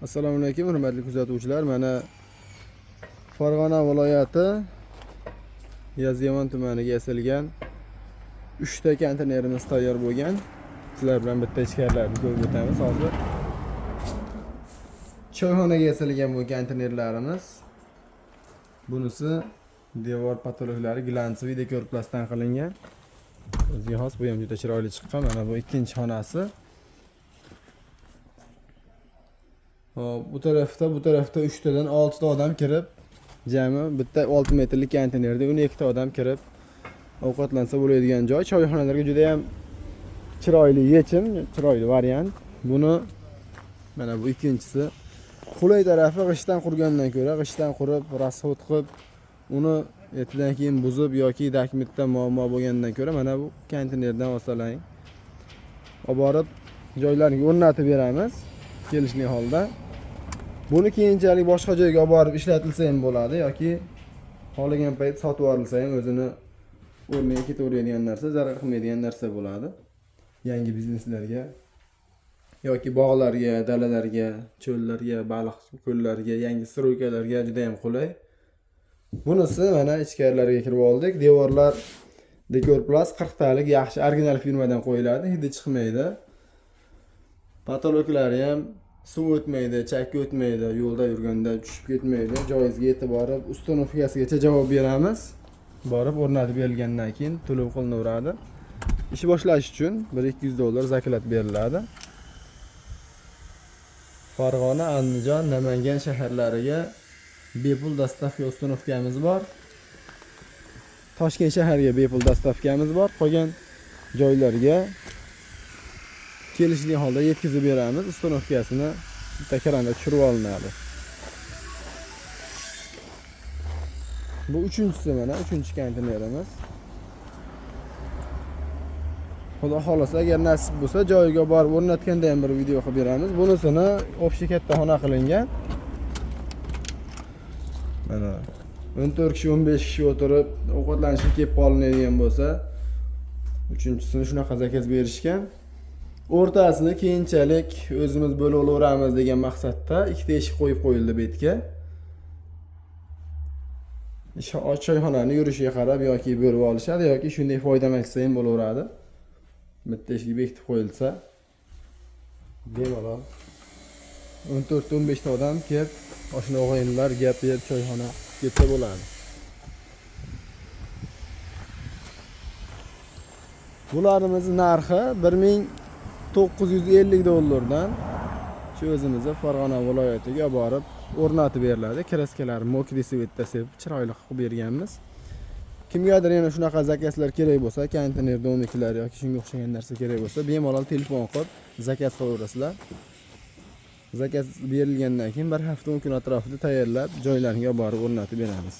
Assalomu alaykum, hurmatli kuzatuvchilar. Mana Farg'ona viloyati Yozyovon tumaniga yasalgan 3 ta konteynerimiz tayyor bo'lgan. Sizlar bilan bitta ichkarilarini ko'rib o'tamiz hozir. Choyxonaga yasalgan bu konteynerlarimiz. Bunisi devor patologlari glansiy dekorplastdan qilingan. O'ziga xos, bu ham juda chiroyli chiqqan. Mana bu ikkinchi xonasi. Bu tarafda 3 tadan 6 ta odam kirib, jami bitta 6 metrlik konteynerda 12 ta odam kirib ovqatlansa bo'ladigan joy. Choyxonalarga juda ham chiroyli yechim, chiroyli variant. Buni mana bu ikkinchisi. Qulay tarafi g'ishtdan qurgandan ko'ra, g'ishtdan qurib, rasxod qilib, uni ertadan keyin buzib yoki dakmitda muammo bo'lgandan ko'ra mana bu konteynerdan olsalang, olib borib joylariga o'rnatib beramiz kelishli holda. Buni keyinchalik boshqa joyga olib borib ishlatilsa ham bo'ladi yoki xohlagan payt sotib yuborilsa ham o'zini o'rniga ketaveradigan narsa, zarar qilmaydigan narsa bo'ladi. Yangi bizneslarga yoki bog'larga, dalalarga, cho'llarga, baliq ko'llarga, yangi stroykalarga juda ham qulay. Bunisi mana ichkarilariga kirib oldik. Devorlar dekorplast 40 talik yaxshi original firmadan qo'yiladi, hidi chiqmaydi. Patologlari ham suv o'tmaydi, chakka o'tmaydi, yo'lda yurganda tushib ketmaydi. Joyizga yetib borib, ustanovkasigacha javob beramiz. Borib o'rnatib berilgandan keyin to'lov qilinaveradi. Ish boshlash uchun $100-200 zakat beriladi. Farg'ona, Andijon, Namangan shaharlariga bepul dostavka ustanovkamiz bor. Toshkent shahariga bepul dostavkamiz bor. Qolgan joylarga kelishli holda yetkazib beramiz. Ustanovkasini bitta kranda tushirib olinadi. Bu uchinchisi, mana 3-konteynerimiz. Xudo xolasa, agar nasib bo'lsa joyiga borib o'rnatganda ham bir video qilib beramiz. Bunisini общий katta xona qilingan. Mana 14 kishi, 15 kishi o'tirib ovqatlanishga kelib qolinadigan bo'lsa, uchinchisini shunaqa zakaz berishgan. O'rtasini keyinchalik o'zimiz bo'lib olaveramiz degan maqsadda ikkita eshik qo'yib qo'yildi betga. Choyxonani yurishiga qarab yoki bo'lib olishadi yoki shunday foydalanishsa ham bo'laveradi. Bitta eshik bekitib qo'yilsa, bemalol 14-15 ta odam kelib, oshna o'g'ayinlar gap berib choyxona ketsa bo'ladi. Bularimiz narxi $1950 dan shu o'zimizning Farg'ona viloyatiga olib borib o'rnatib beriladi. Kraskalar mokri svetda sepib chiroyli qilib berganmiz. Kimgadir yana shunaqa zakazlar kerak bo'lsa, konteyner domiklar yoki shunga o'xshagan narsa kerak bo'lsa, bemalol telefon qilib zakaz qilaverasizlar. Zakaz berilgandan keyin bir hafta 10 kun atrofida tayyorlab joylariga olib borib o'rnatib beramiz.